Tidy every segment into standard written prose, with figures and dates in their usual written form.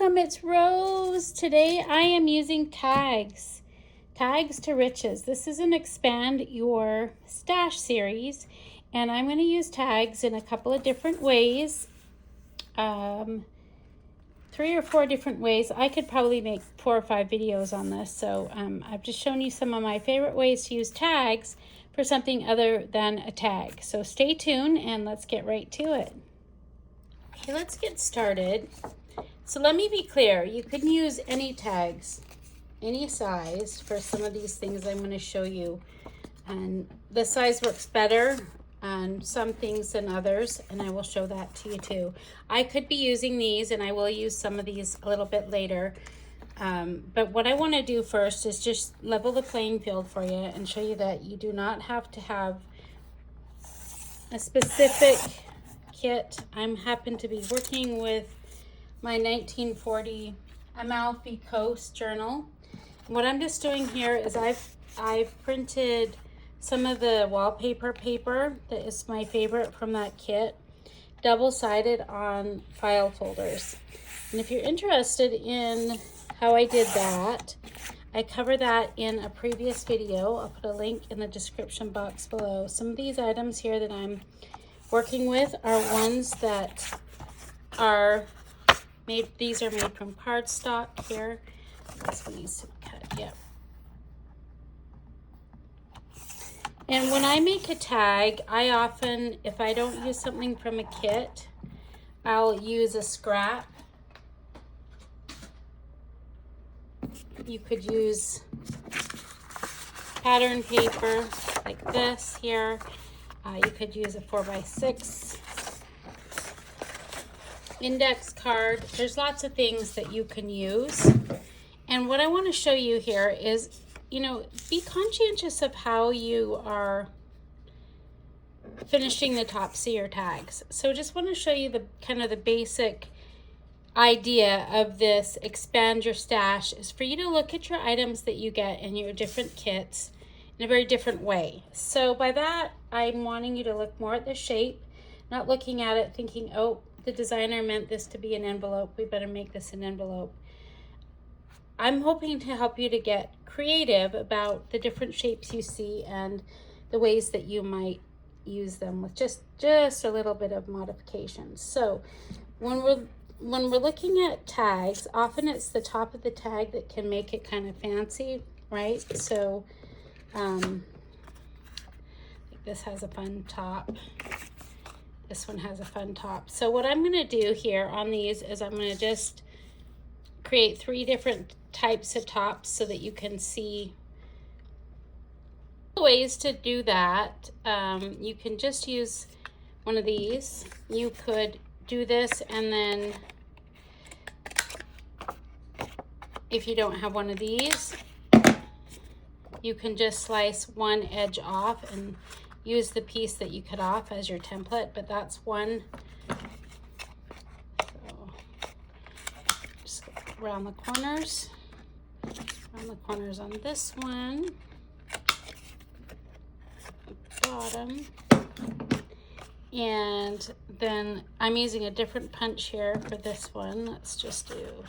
welcome, it's Rose. Today I am using tags to riches. This is an expand your stash series, and I'm going to use tags in a couple of different ways, 3 or 4 different ways. I could probably make 4 or 5 videos on this, so I've just shown you some of my favorite ways to use tags for something other than a tag. So stay tuned and let's get right to it. Okay, let's get started. So let me be clear, you can use any tags, any size for some of these things I'm going to show you. And the size works better on some things than others, and I will show that to you too. I could be using these, and I will use some of these a little bit later. But what I want to do first is just level the playing field for you and show you that you do not have to have a specific kit. I happen to be working with my 1940 Amalfi Coast journal. What I'm just doing here is I've printed some of the wallpaper paper that is my favorite from that kit, double-sided on file folders. And if you're interested in how I did that, I cover that in a previous video. I'll put a link in the description box below. Some of these items here that I'm working with are ones that are made, these are made from cardstock here. This one needs to be cut, yep. And when I make a tag, I often, if I don't use something from a kit, I'll use a scrap. You could use pattern paper like this here. You could use a 4x6 index card. There's lots of things that you can use. And what I want to show you here is, you know, be conscientious of how you are finishing the tops of your tags. So just want to show you the kind of the basic idea of this expand your stash is for you to look at your items that you get in your different kits in a very different way. So by that, I'm wanting you to look more at the shape, not looking at it thinking, oh, the designer meant this to be an envelope, we better make this an envelope. I'm hoping to help you to get creative about the different shapes you see and the ways that you might use them with just a little bit of modifications. So when we're looking at tags, often it's the top of the tag that can make it kind of fancy, right? So this has a fun top. This one has a fun top. So what I'm going to do here on these is I'm going to just create 3 different types of tops so that you can see the ways to do that. You can just use one of these. You could do this, and then if you don't have one of these, you can just slice one edge off and use the piece that you cut off as your template, but that's one. So just go around the corners on this one, the bottom, and then I'm using a different punch here for this one. Let's just do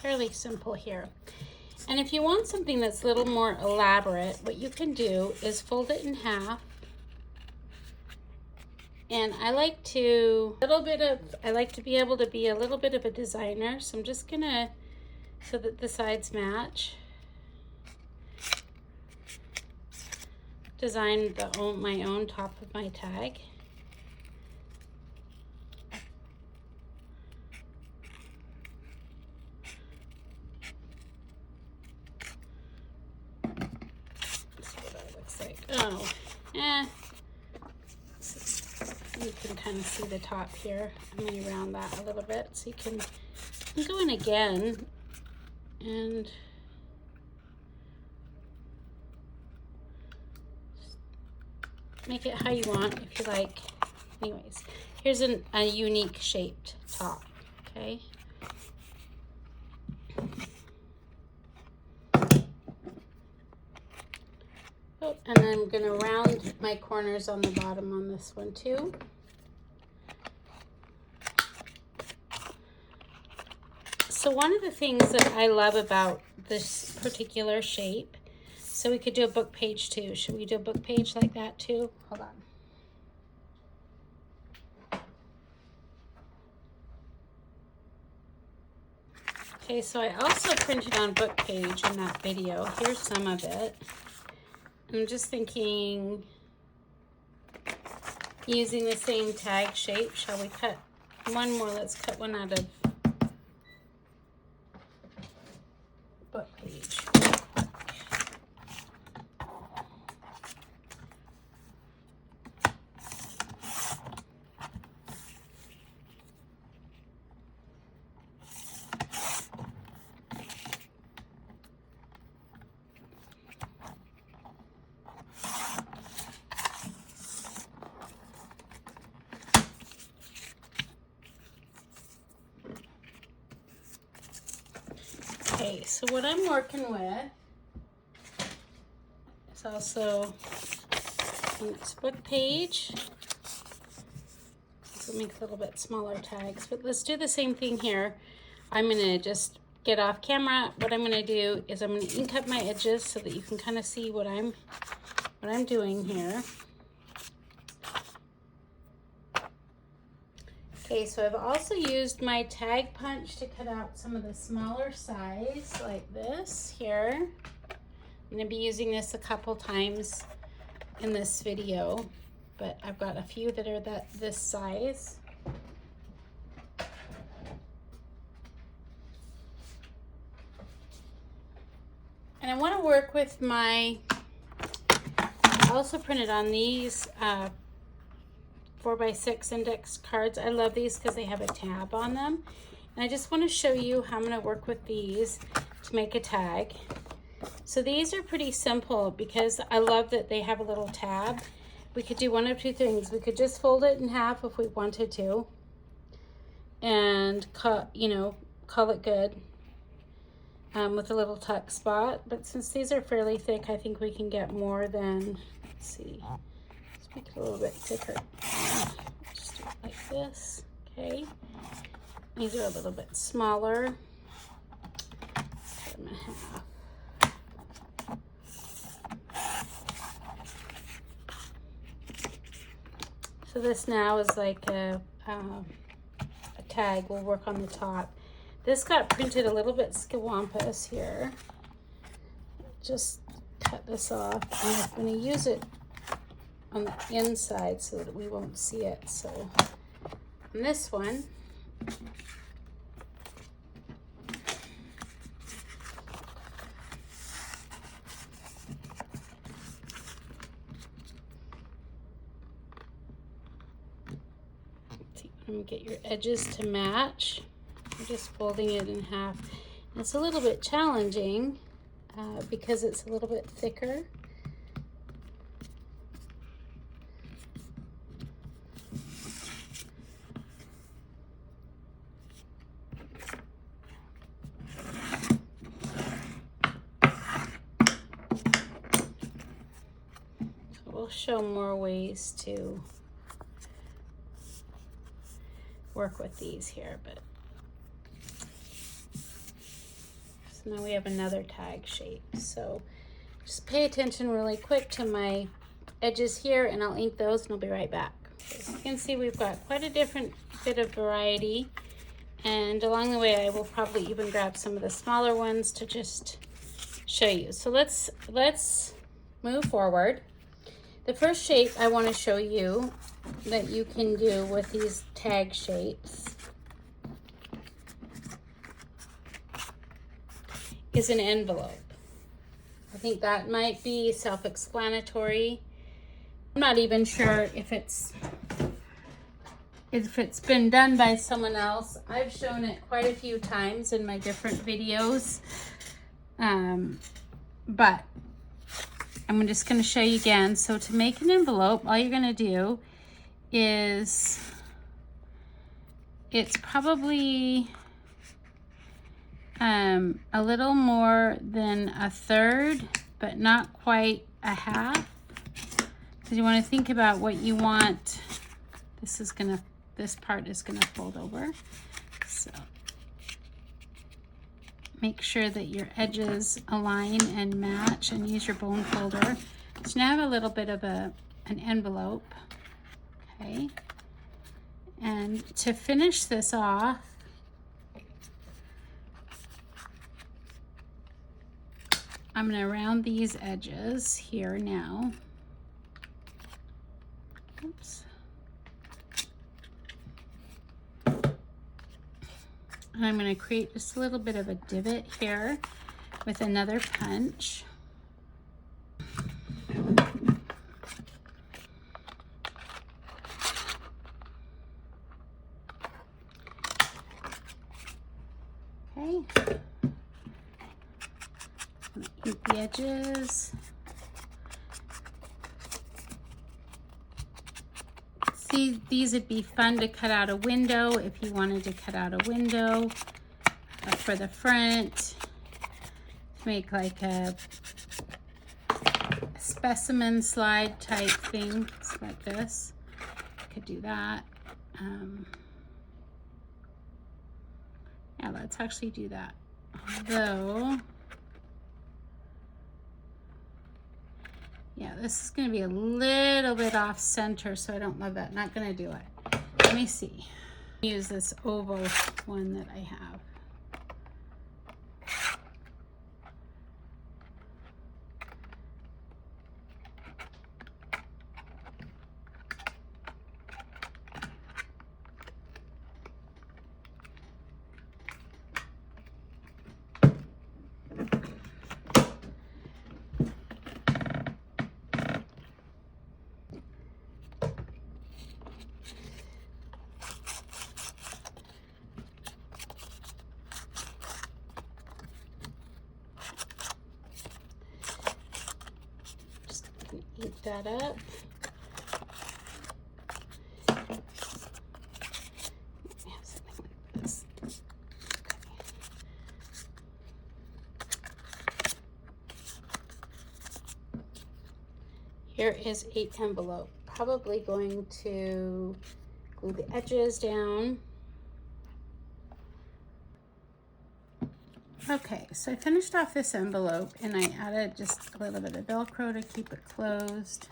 fairly simple here. And if you want something that's a little more elaborate, what you can do is fold it in half. And I like to be able to be a little bit of a designer, so I'm just gonna, so that the sides match, design my own top of my tag. Oh, you can kind of see the top here. I'm going to round that a little bit so you can go in again and make it how you want if you like. Anyways, here's a unique shaped top, okay? Oh, And then I'm going to round my corners on the bottom on this one too. So one of the things that I love about this particular shape, so we could do a book page too. Should we do a book page like that too? Hold on. Okay, so I also printed on book page in that video. Here's some of it. I'm just thinking, using the same tag shape, shall we cut one more? Let's cut one out of book page. Okay, so what I'm working with is also on this book page. So make a little bit smaller tags, but let's do the same thing here. I'm gonna just get off camera. What I'm gonna do is I'm gonna ink up my edges so that you can kind of see what I'm doing here. Okay, so I've also used my tag punch to cut out some of the smaller size like this here. I'm going to be using this a couple times in this video, but I've got a few that are this size. And I want to work with I also printed on these 4x6 index cards. I love these because they have a tab on them. And I just want to show you how I'm going to work with these to make a tag. So these are pretty simple because I love that they have a little tab. We could do one of two things. We could just fold it in half if we wanted to and call it good with a little tuck spot. But since these are fairly thick, I think we can get more than, let's see. Make it a little bit thicker. Just do it like this. Okay. These are a little bit smaller. Cut them in half. So this now is like a tag. We'll work on the top. This got printed a little bit scawampus here. Just cut this off. And I'm going to use it on the inside so that we won't see it. So on this one, I'm gonna get your edges to match. I'm just folding it in half. And it's a little bit challenging because it's a little bit thicker. We'll show more ways to work with these here, but so now we have another tag shape. So just pay attention really quick to my edges here, and I'll ink those and I'll be right back. As you can see, we've got quite a different bit of variety, and along the way I will probably even grab some of the smaller ones to just show you. So let's move forward. The first shape I want to show you that you can do with these tag shapes is an envelope. I think that might be self-explanatory. I'm not even sure if it's been done by someone else. I've shown it quite a few times in my different videos, but I'm just going to show you again. So to make an envelope, all you're going to do is, it's probably a little more than a third, but not quite a half So you want to think about what you want. This part is gonna fold over. So make sure that your edges align and match, and use your bone folder. So now I have a little bit of an envelope, okay? And to finish this off, I'm gonna round these edges here now. Oops. And I'm going to create just a little bit of a divot here with another punch. Okay. Ink the edges. See, these would be fun to cut out a window if you wanted to cut out a window for the front. Make like a specimen slide type thing, like this. I could do that. Yeah, let's actually do that. Although, yeah, this is going to be a little bit off center, so I don't love that. Not going to do it. Let me see. Use this oval one that I have. Eat that up. Something like this. Okay. Here is an envelope. Probably going to glue the edges down. Okay, so I finished off this envelope and I added just a little bit of Velcro to keep it closed.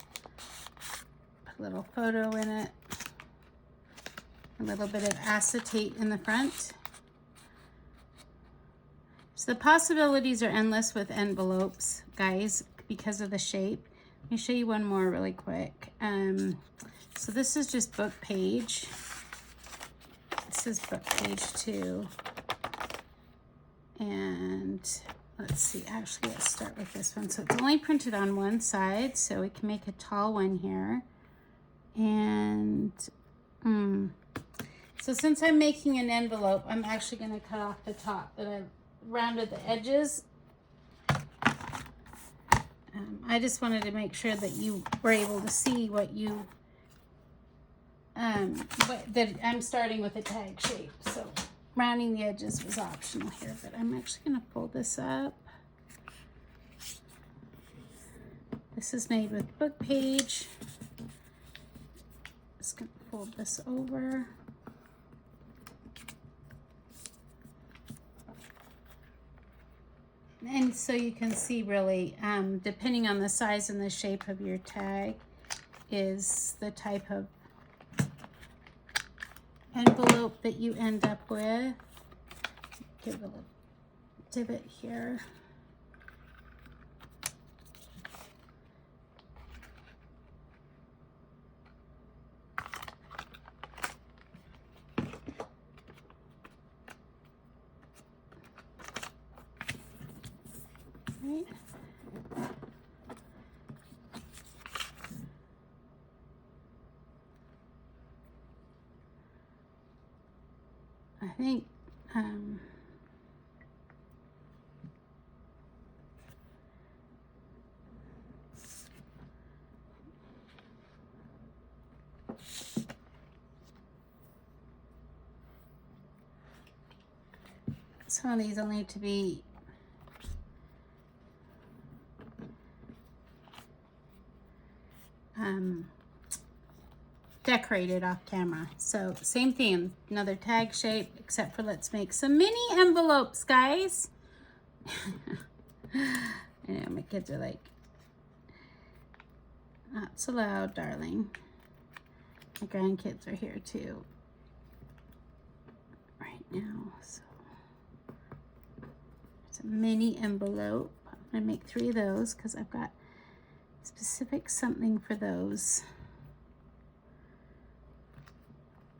Put a little photo in it. A little bit of acetate in the front. So the possibilities are endless with envelopes, guys, because of the shape. Let me show you one more really quick. So this is just book page. This is book page 2. And let's see, actually let's start with this one. So it's only printed on one side, so we can make a tall one here. And so since I'm making an envelope, I'm actually going to cut off the top, but I rounded the edges. I just wanted to make sure that you were able to see what you that I'm starting with a tag shape. So rounding the edges was optional here, but I'm actually going to fold this up. This is made with book page. Just going to fold this over. And so you can see really, depending on the size and the shape of your tag, is the type of envelope that you end up with. Give a little divot here. Right. I think some of these will need to be decorated off camera. So same thing, another tag shape, except for let's make some mini envelopes, guys. I know my kids are like, not so loud, darling. My grandkids are here too right now. So it's a mini envelope. I'm gonna make 3 of those because I've got specific something for those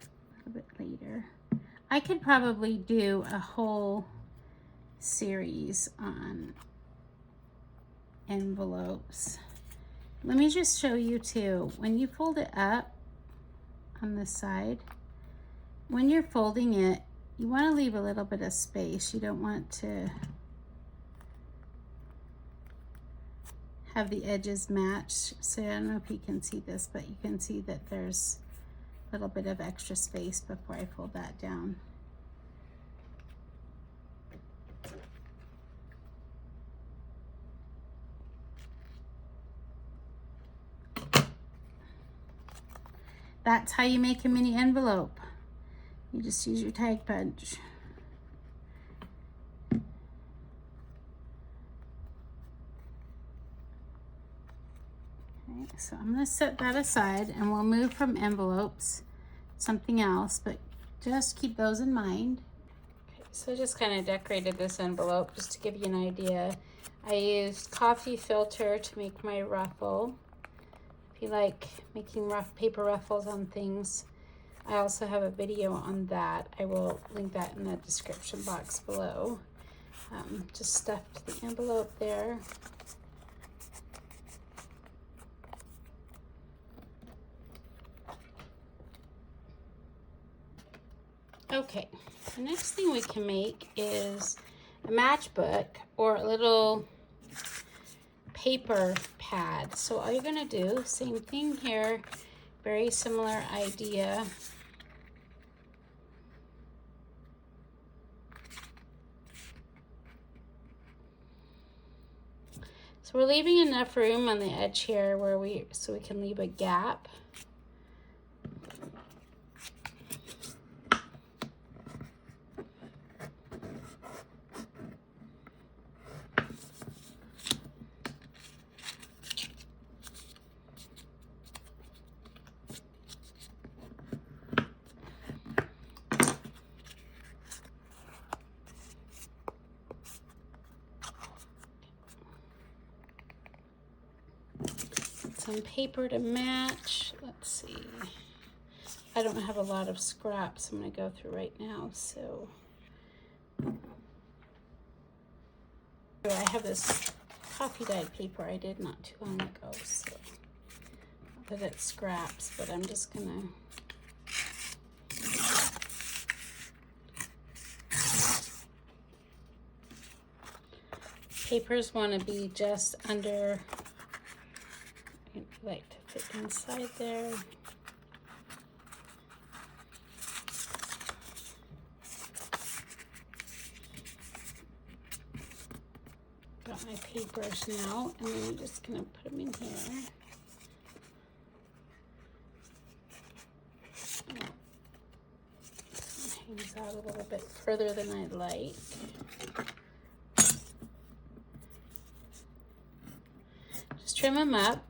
a little bit later. I could probably do a whole series on envelopes. Let me just show you too, when you fold it up on this side, when you're folding it, you want to leave a little bit of space. You don't want to have the edges match. So I don't know if you can see this, but you can see that there's a little bit of extra space before I fold that down. That's how you make a mini envelope. You just use your tag punch. Okay, so I'm gonna set that aside and we'll move from envelopes, something else, but just keep those in mind. Okay, so I just kind of decorated this envelope just to give you an idea. I used coffee filter to make my ruffle. If you like making rough paper ruffles on things, I also have a video on that. I will link that in the description box below. Just stuffed the envelope there. Okay, the next thing we can make is a matchbook or a little paper pad. So all you're gonna do, same thing here, very similar idea. So we're leaving enough room on the edge here where so we can leave a gap. Some paper to match. Let's see. I don't have a lot of scraps I'm going to go through right now, so I have this coffee dyed paper I did not too long ago, so not that it scraps, but I'm just gonna papers want to be just under, I like to fit inside there. Got my papers now, and then I'm just gonna put them in here. Hangs out a little bit further than I'd like. Just trim them up.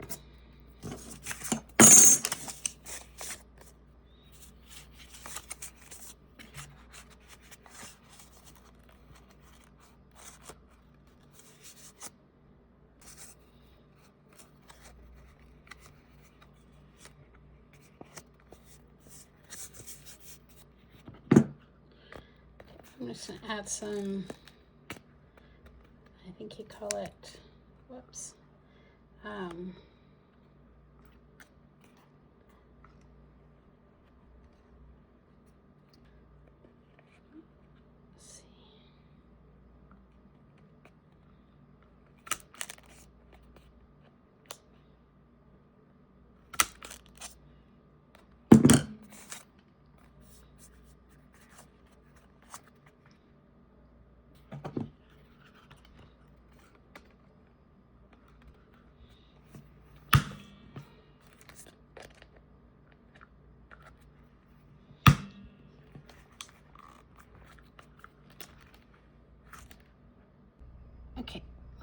I'm just going to add some, I think you call it, whoops, let's see.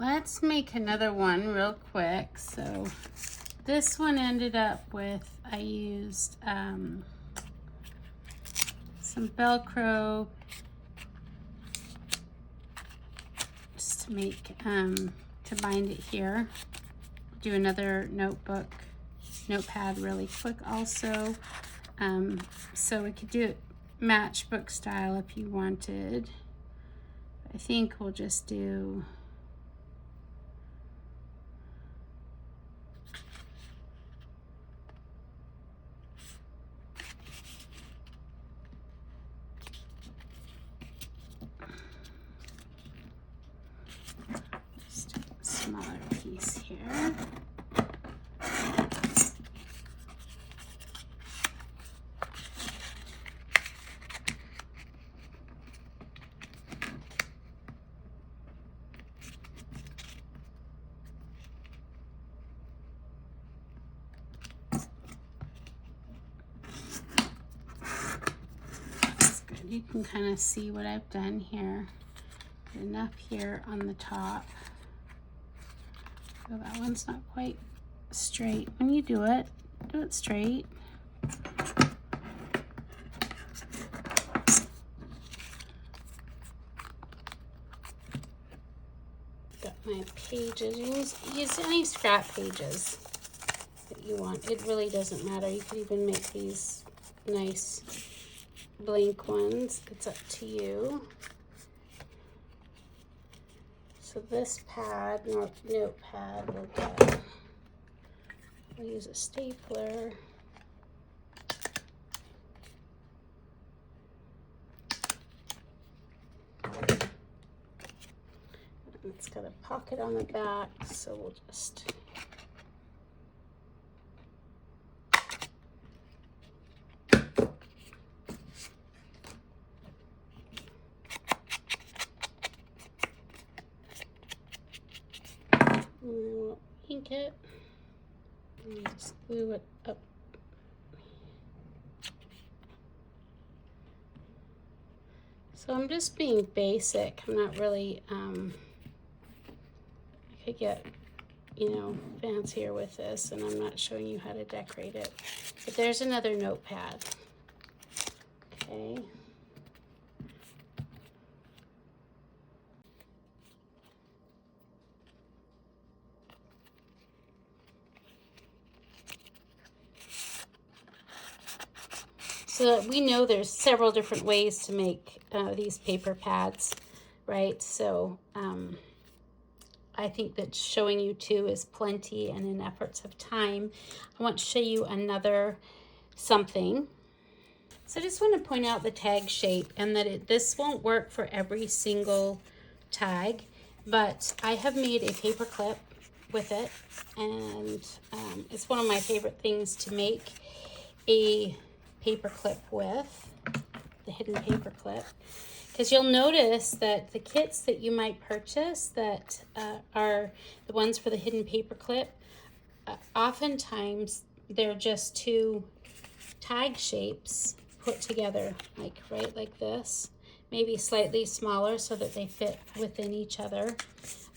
let's make another one real quick. So this one ended up with, I used some Velcro just to make, to bind it here. Do another notepad really quick also. So we could do it matchbook style if you wanted. I think we'll just do just a smaller piece here. You can kind of see what I've done here. Enough here on the top. So that one's not quite straight. When you do it straight. Got my pages. You can use any scrap pages that you want. It really doesn't matter. You could even make these nice blank ones. It's up to you. So this notepad, we'll use a stapler. It's got a pocket on the back, so we'll just we'll ink it and just glue it up. So I'm just being basic. I'm not really, I could get, fancier with this, and I'm not showing you how to decorate it. But there's another notepad. Okay. So we know there's several different ways to make these paper pads, right? So I think that showing you two is plenty, and in efforts of time, I want to show you another something. So I just want to point out the tag shape, and that this won't work for every single tag, but I have made a paper clip with it, and it's one of my favorite things to make a paper clip with, the hidden paper clip, because you'll notice that the kits that you might purchase that are the ones for the hidden paper clip, oftentimes they're just two tag shapes put together, like this, maybe slightly smaller so that they fit within each other.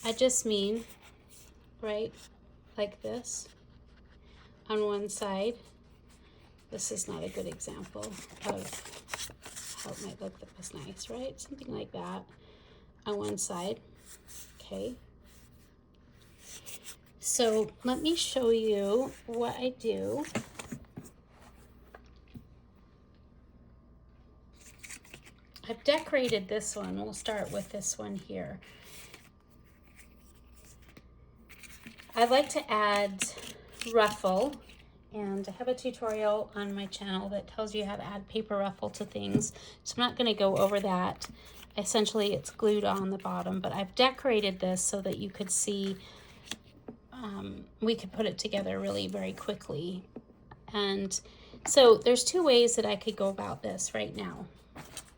I just mean right like this on one side. This is not a good example of how it might look that was nice, right? Something like that on one side. Okay. So let me show you what I do. I've decorated this one. We'll start with this one here. I like to add ruffle, and I have a tutorial on my channel that tells you how to add paper ruffle to things. So I'm not going to go over that. Essentially, it's glued on the bottom, but I've decorated this so that you could see, we could put it together really very quickly. And so there's two ways that I could go about this right now.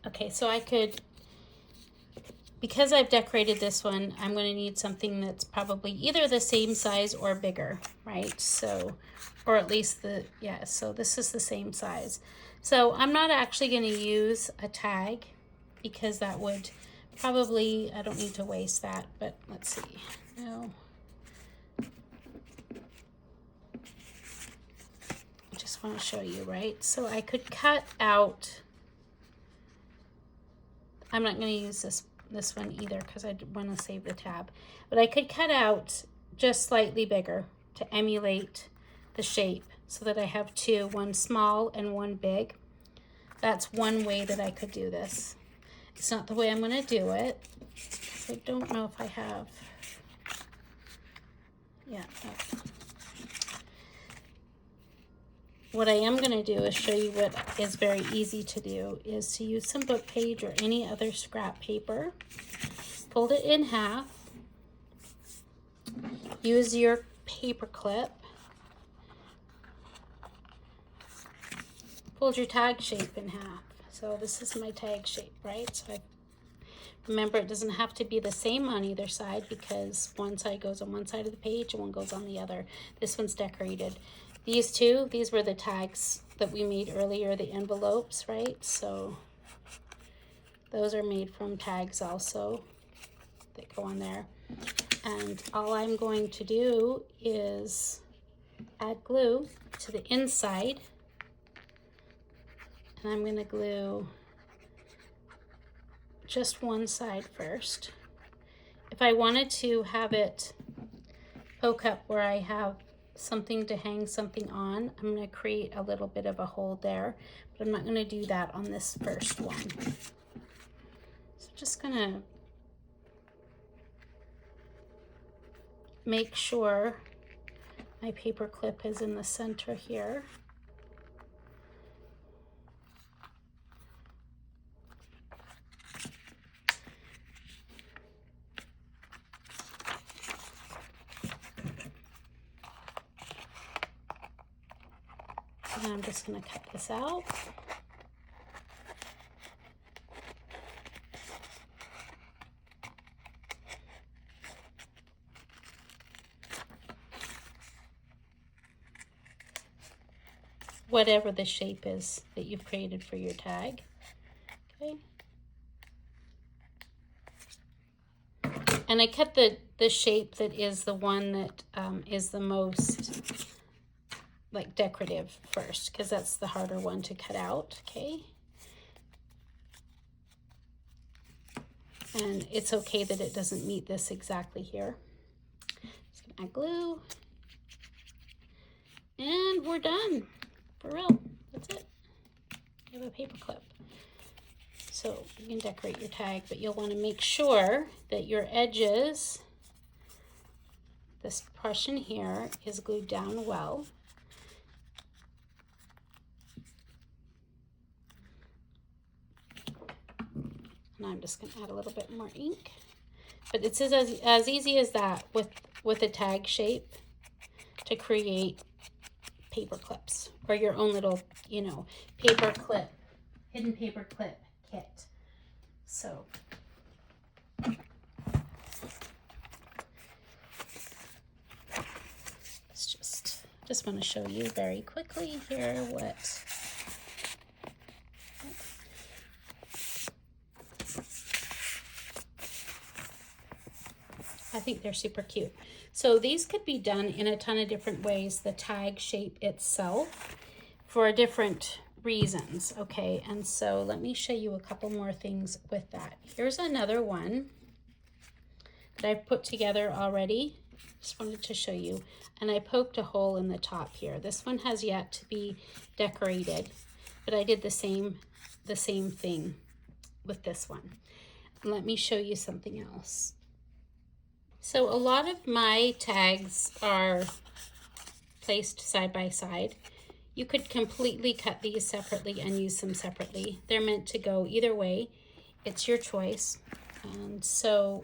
Okay, so I could, because I've decorated this one, I'm going to need something that's probably either the same size or bigger, right? So, or at least so this is the same size. So I'm not actually going to use a tag, because that would probably, I don't need to waste that, but let's see. Now, I just want to show you, right? So I could cut out, I'm not going to use this one either because I want to save the tab, but I could cut out just slightly bigger to emulate the shape so that I have two, one small and one big. That's one way that I could do this. It's not the way I'm going to do it. I don't know if I have. Yeah. What I am going to do is show you what is very easy to do is to use some book page or any other scrap paper. Fold it in half. Use your paper clip. Fold your tag shape in half. So this is my tag shape, right? So remember, it doesn't have to be the same on either side because one side goes on one side of the page and one goes on the other. This one's decorated. These two, these were the tags that we made earlier, the envelopes, right? So those are made from tags also that go on there. And all I'm going to do is add glue to the inside. And I'm going to glue just one side first. If I wanted to have it poke up where I have something to hang something on, I'm going to create a little bit of a hole there, but I'm not going to do that on this first one. So just going to make sure my paper clip is in the center here. And I'm just going to cut this out. Whatever the shape is that you've created for your tag. Okay. And I cut the shape that is the one that is the most like decorative first, because that's the harder one to cut out, okay? And it's okay that it doesn't meet this exactly here. Just gonna add glue. And we're done, for real, that's it. You have a paper clip. So you can decorate your tag, but you'll wanna make sure that your edges, this portion here is glued down well. And I'm just going to add a little bit more ink. But it's as easy as that with a tag shape to create paper clips or your own little, you know, paper clip, hidden paper clip kit. So it's just want to show you very quickly here what I think they're super cute. So these could be done in a ton of different ways, the tag shape itself, for different reasons, okay? And so let me show you a couple more things with that. Here's another one that I've put together already. Just wanted to show you. And I poked a hole in the top here. This one has yet to be decorated, but I did the same thing with this one. Let me show you something else. So a lot of my tags are placed side by side. You could completely cut these separately and use them separately. They're meant to go either way. It's your choice. And so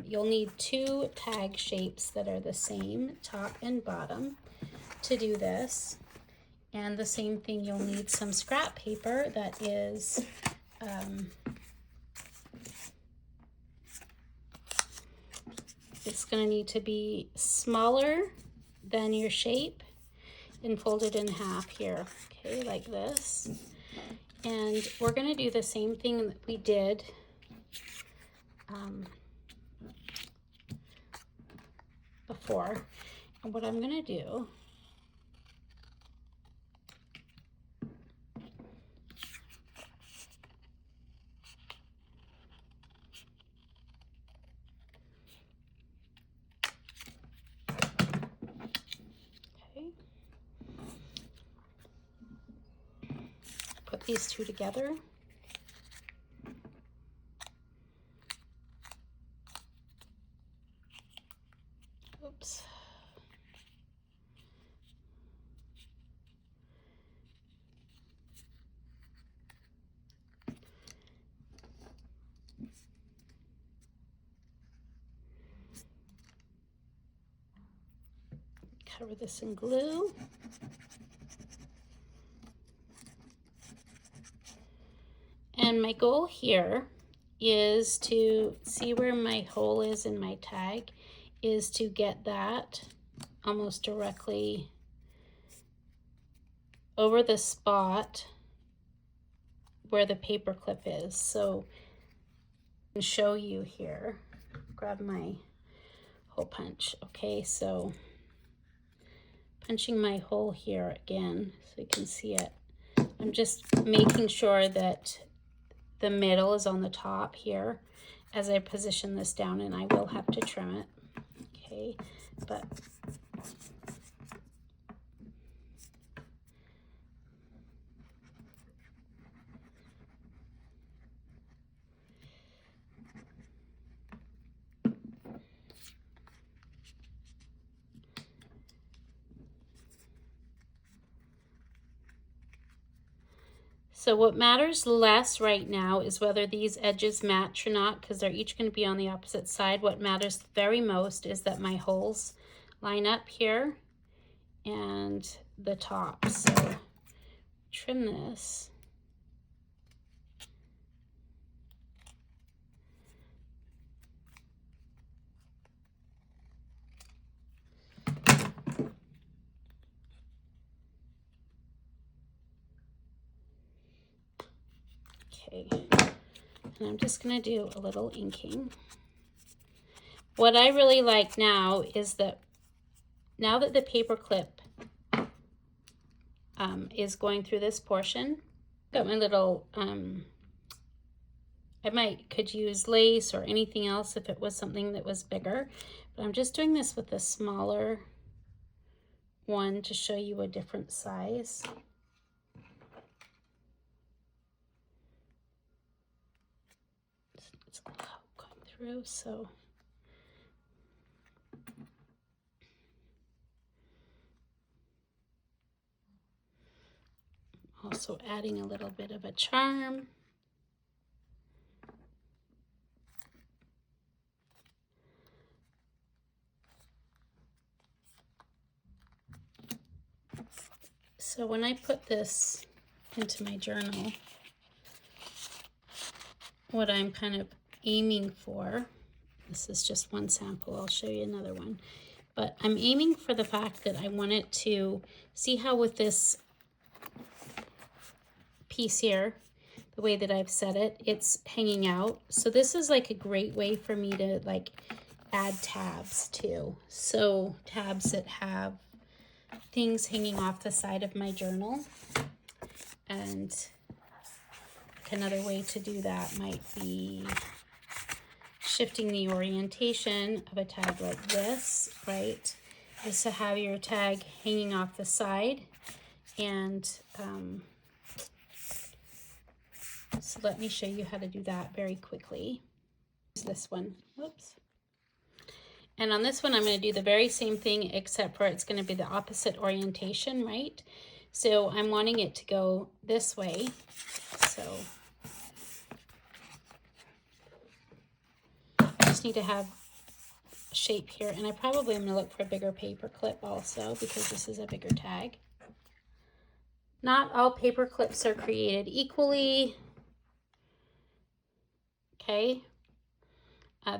you'll need two tag shapes that are the same, top and bottom, to do this. And the same thing, you'll need some scrap paper that is it's going to need to be smaller than your shape and folded in half here, okay, like this. And we're going to do the same thing that we did before. And what I'm going to do put these two together. Oops. Cover this in glue. And my goal here is to see where my hole is in my tag, is to get that almost directly over the spot where the paper clip is. So I can show you here. Grab my hole punch. Okay, so punching my hole here again so you can see it. I'm just making sure that the middle is on the top here as I position this down, and I will have to trim it. Okay, but so what matters less right now is whether these edges match or not, because they're each going to be on the opposite side. What matters very most is that my holes line up here and the top. So trim this. Okay, and I'm just going to do a little inking. What I really like now is that now that the paper clip is going through this portion, got my little, I could use lace or anything else if it was something that was bigger, but I'm just doing this with a smaller one to show you a different size. It's going through, so also adding a little bit of a charm. So when I put this into my journal, what I'm kind of aiming for, this is just one sample, I'll show you another one, but I'm aiming for the fact that I want it to, see how with this piece here, the way that I've set it, it's hanging out. So this is like a great way for me to like add tabs too. So tabs that have things hanging off the side of my journal. And another way to do that might be shifting the orientation of a tag like this, right? Is to have your tag hanging off the side. And so let me show you how to do that very quickly. This one, whoops. And on this one, I'm going to do the very same thing, except for it's going to be the opposite orientation, right? So I'm wanting it to go this way. So I just need to have a shape here. And I probably am going to look for a bigger paper clip also, because this is a bigger tag. Not all paper clips are created equally. Okay.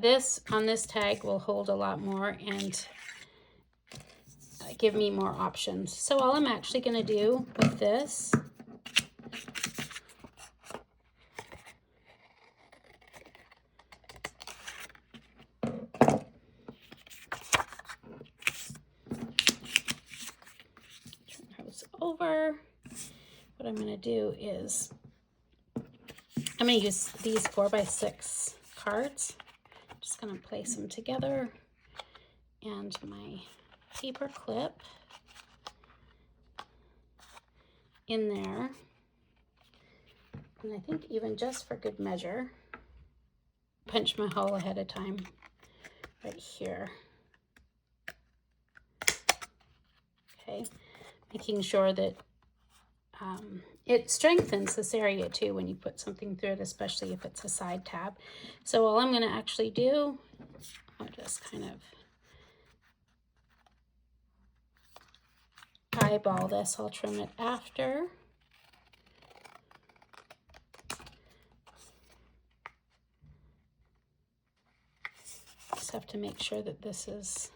This on this tag will hold a lot more and give me more options. So all I'm actually going to do with this what I'm going to do is I'm going to use these 4x6 cards. I'm just going to place them together, and my paper clip in there. And I think even just for good measure, punch my hole ahead of time right here. Okay, making sure that it strengthens this area too when you put something through it, especially if it's a side tab. So all I'm going to actually do, I'll just kind of eyeball this. I'll trim it after. Just have to make sure that this is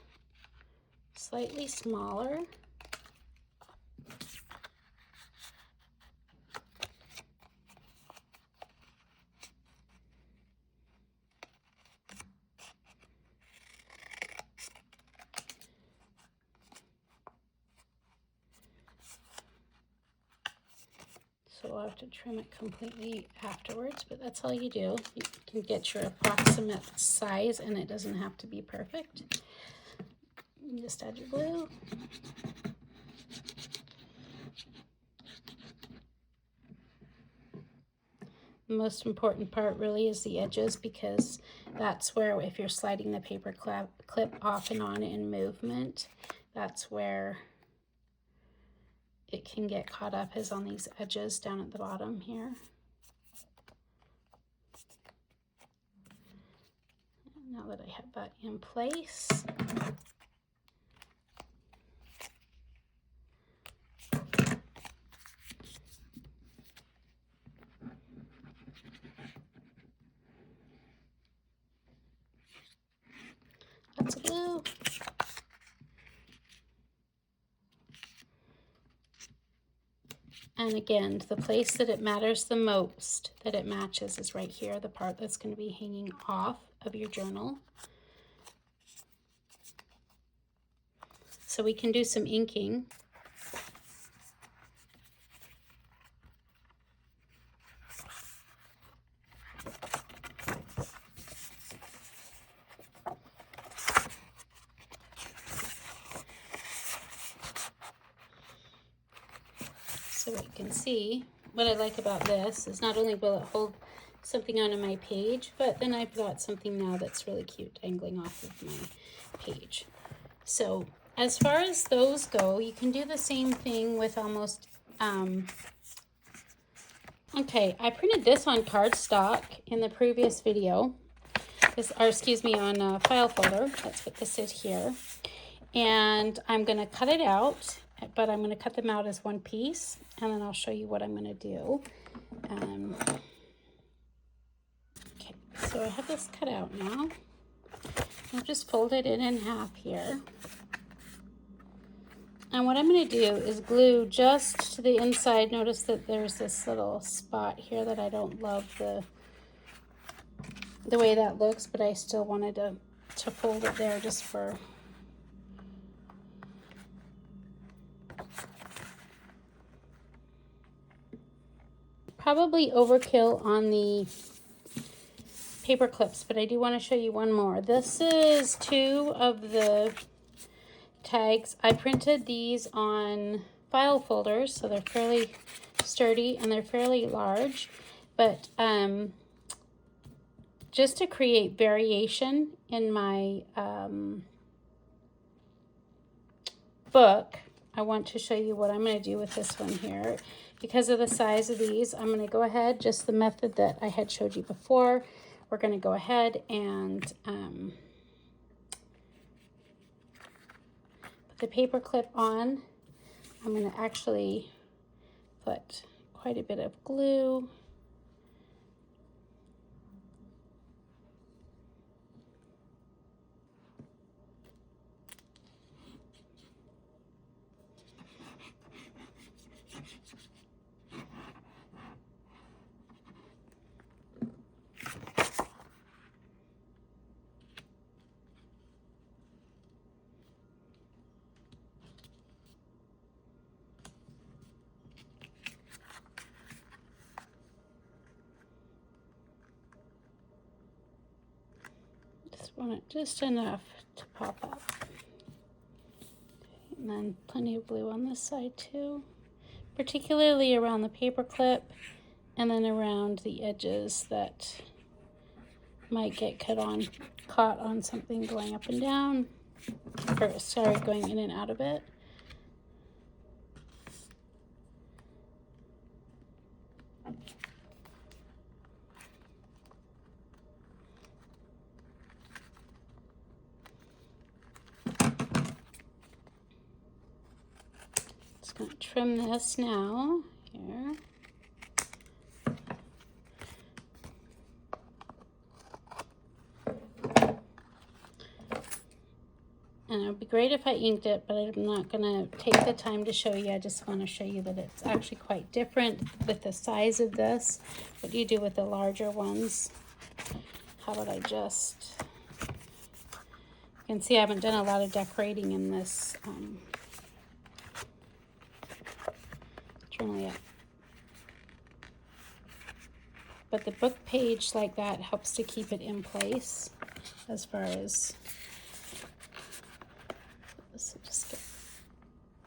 slightly smaller. So I'll have to trim it completely afterwards, but that's all you do. You can get your approximate size and it doesn't have to be perfect. You just add your glue. The most important part really is the edges, because that's where, if you're sliding the paper clip off and on in movement, that's where it can get caught up, is on these edges down at the bottom here. Now that I have that in place, lots of glue. And again, the place that it matters the most that it matches is right here, the part that's going to be hanging off of your journal. So we can do some inking. So what you can see, what I like about this is not only will it hold something onto my page, but then I've got something now that's really cute dangling off of my page. So as far as those go, you can do the same thing with almost, okay, I printed this on cardstock in the previous video, or excuse me, on a file folder. That's what this is here. And I'm going to cut it out, but I'm going to cut them out as one piece, and then I'll show you what I'm going to do. Okay, so I have this cut out now. I'll just fold it in half here. And what I'm going to do is glue just to the inside. Notice that there's this little spot here that I don't love the way that looks, but I still wanted to fold it there just for... Probably overkill on the paper clips, but I do want to show you one more. This is 2 of the tags. I printed these on file folders, so they're fairly sturdy and they're fairly large, but just to create variation in my book, I want to show you what I'm going to do with this one here. Because of the size of these, I'm going to go ahead, just the method that I had showed you before. We're going to go ahead and put the paper clip on. I'm going to actually put quite a bit of glue. want it just enough to pop up. And then plenty of blue on this side too, particularly around the paper clip and then around the edges that might get caught on something going up and down, or sorry, going in and out of it. Just going to trim this now here. And it would be great if I inked it, but I'm not going to take the time to show you. I just want to show you that it's actually quite different with the size of this. What do you do with the larger ones? How about I just... You can see I haven't done a lot of decorating in this journal yet. But the book page like that helps to keep it in place as far as... So just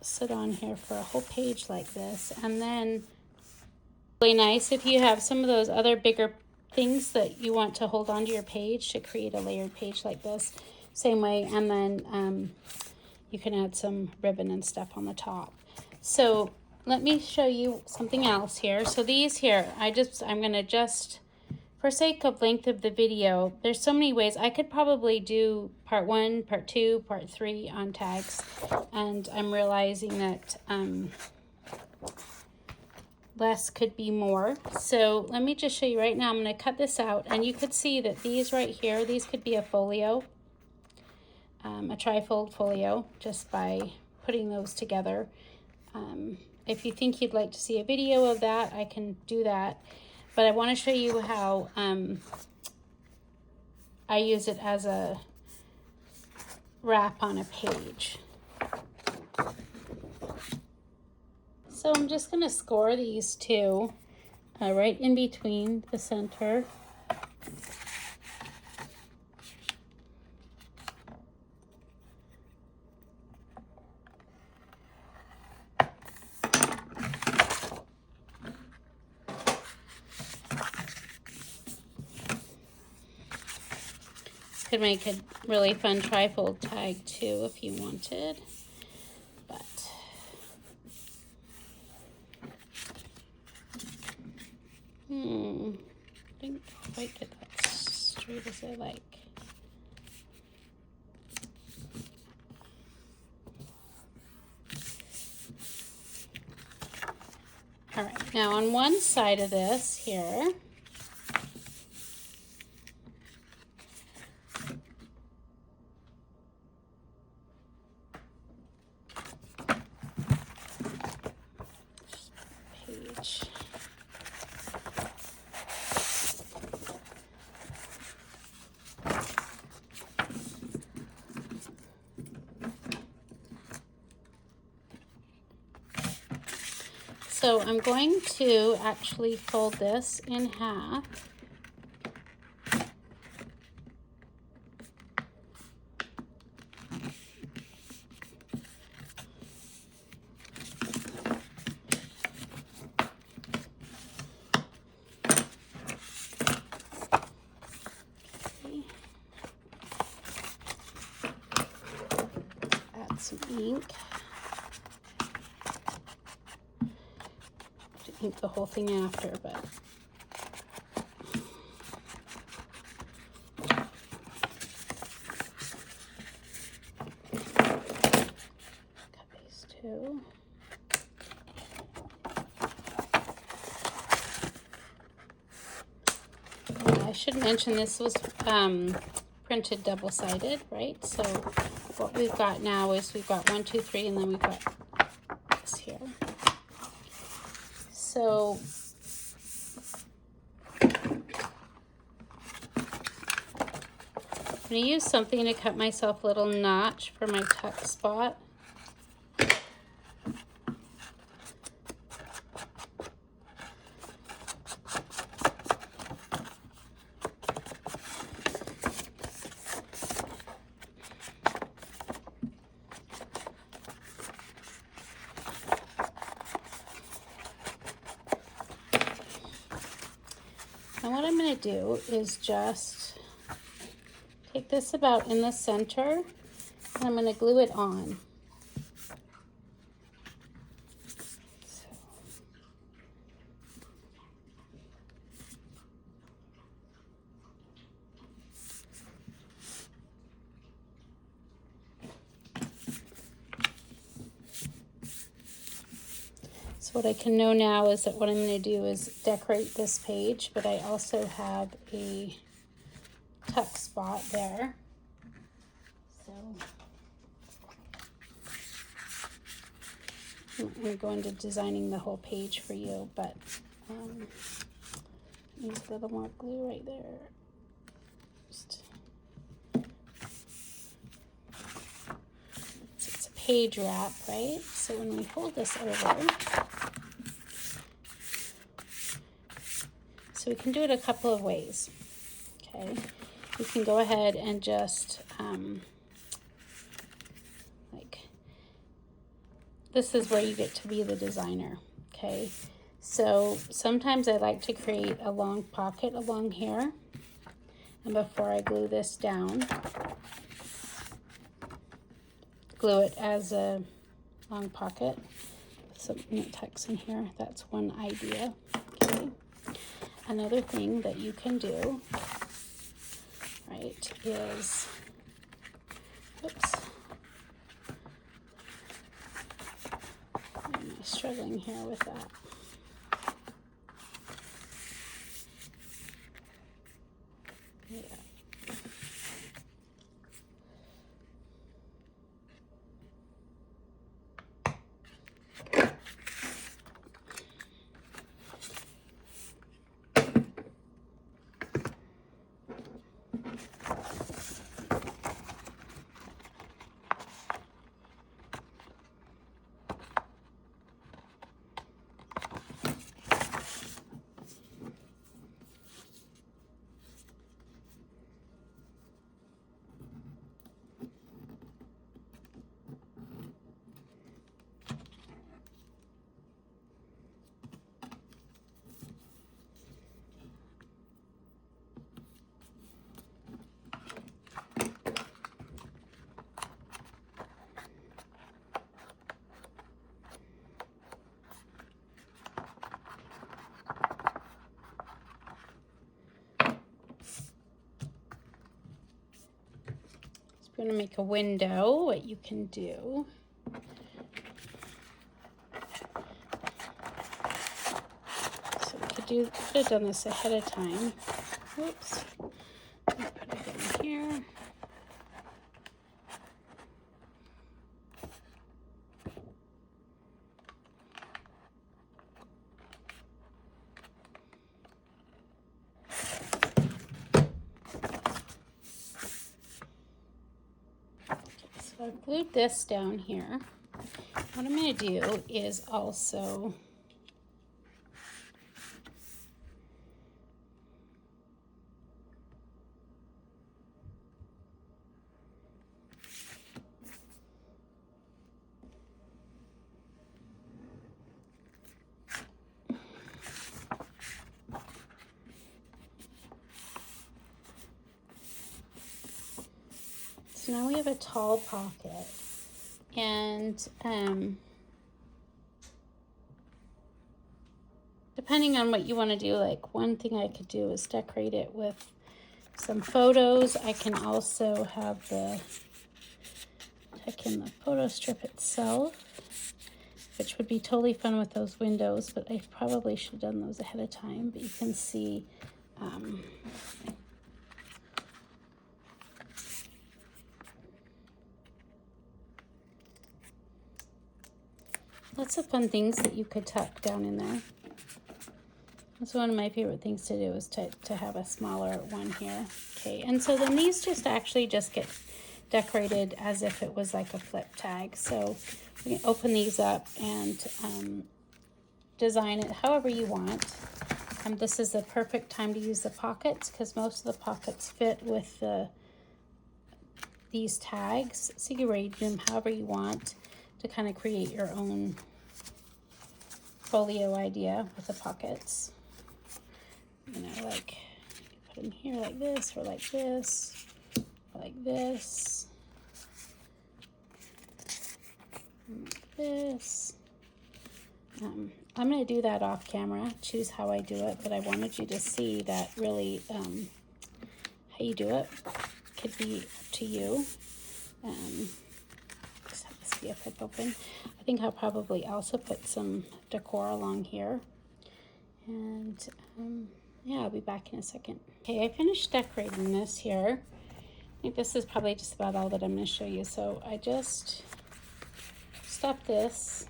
sit on here for a whole page like this. And then really nice if you have some of those other bigger things that you want to hold onto your page to create a layered page like this. Same way, and then you can add some ribbon and stuff on the top. So let me show you something else here. So these here, I'm gonna just, for sake of length of the video, there's so many ways. I could probably do part 1, part 2, part 3 on tags, and I'm realizing that less could be more. So let me just show you right now. I'm going to cut this out, and you could see that these right here, these could be a folio, a trifold folio, just by putting those together. If you think you'd like to see a video of that, I can do that. But I want to show you how I use it as a wrap on a page. So I'm just going to score these two right in between the center. Could make a really fun trifold tag too if you wanted, but didn't quite get that straight as I like. All right, now on one side of this here, so I'm going to actually fold this in half. Add some ink. Ink the whole thing after, but cut these two. I should mention this was printed double-sided, right? So what we've got now is we've got 1, 2, 3, and then we've got this here. So I'm going to use something to cut myself a little notch for my tuck spot. And what I'm going to do is just take this about in the center, and I'm going to glue it on. So what I can know now is that what I'm going to do is decorate this page, but I also have a tuck spot there. So I'm going to go into designing the whole page for you, but use a little more glue right there. Just, it's a page wrap, right? So when we fold this over, so we can do it a couple of ways, okay? You can go ahead and just, this is where you get to be the designer, okay? So sometimes I like to create a long pocket along here, and before I glue this down, glue it as a long pocket. Some tucks in here, that's one idea, okay? Another thing that you can do, right, is, oops, I'm struggling here with that. Yeah. If you want to make a window, what you can do, so we could have done this ahead of time. Whoops. Put it in here. So I've glued this down here. What I'm going to do is also so now we have a tall pocket, and depending on what you want to do, like one thing I could do is decorate it with some photos. I can also have the tuck in the photo strip itself, which would be totally fun with those windows, but I probably should have done those ahead of time. But you can see lots of fun things that you could tuck down in there. That's one of my favorite things to do, is to have a smaller one here. Okay, and so then these just get decorated as if it was like a flip tag. So we can open these up and design it however you want. This is the perfect time to use the pockets, because most of the pockets fit with these tags. So you can arrange them however you want to kind of create your own folio idea with the pockets. you know, like put them here like this, or like this, or like this, and like this. I'm going to do that off camera, choose how I do it, but I wanted you to see that really how you do it could be up to you. Just have this be a flip open. I think I'll probably also put some decor along here. And yeah, I'll be back in a second. Okay, I finished decorating this here. I think this is probably just about all that I'm going to show you. So I just stuffed this.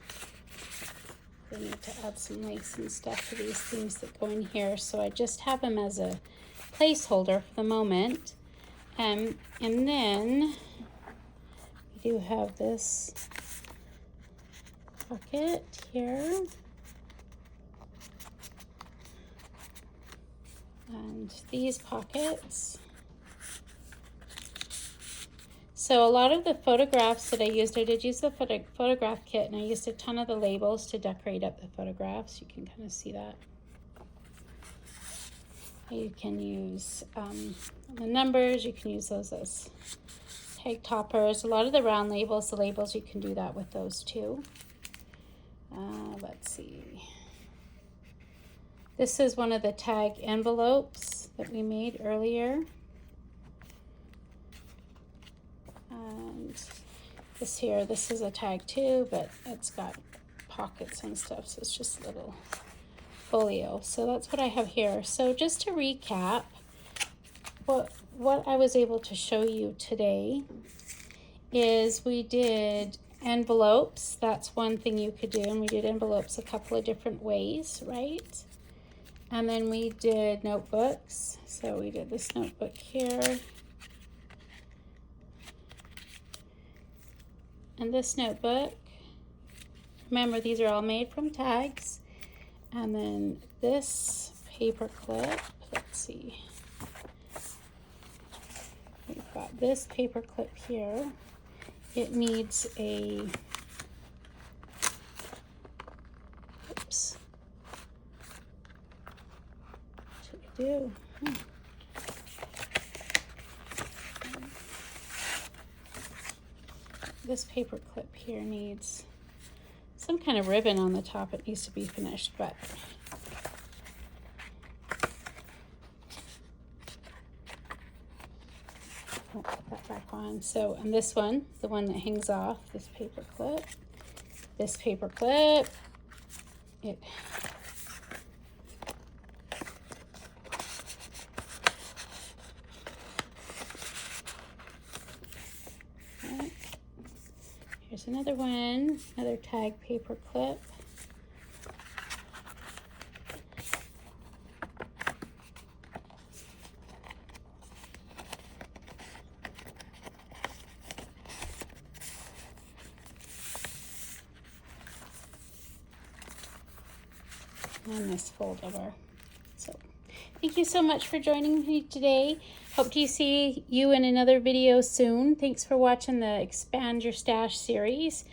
I need to add some lace and stuff to these things that go in here. So I just have them as a placeholder for the moment. And then we do have this pocket here. And these pockets. So a lot of the photographs that I used, I did use the photograph kit, and I used a ton of the labels to decorate up the photographs. You can kind of see that. You can use the numbers, you can use those as tag toppers. A lot of the round labels, the labels, you can do that with those too. Let's see. This is one of the tag envelopes that we made earlier. And this here, this is a tag too, but it's got pockets and stuff, so it's just a little folio. So that's what I have here. So just to recap, what I was able to show you today is we did envelopes. That's one thing you could do, and we did envelopes a couple of different ways, right? And then we did notebooks. So we did this notebook here. And this notebook. Remember, these are all made from tags. And then this paper clip, let's see. We've got this paper clip here. It needs a, oops. What should we do? This paper clip here needs some kind of ribbon on the top. It needs to be finished, but I'll put that back on. So, and this one, the one that hangs off, this paper clip, it here's another one, another tag paper clip. And this fold over. So thank you so much for joining me today. Hope to see you in another video soon. Thanks for watching the Expand Your Stash series.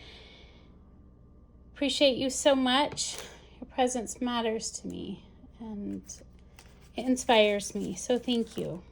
Appreciate you so much. Your presence matters to me and it inspires me. So thank you.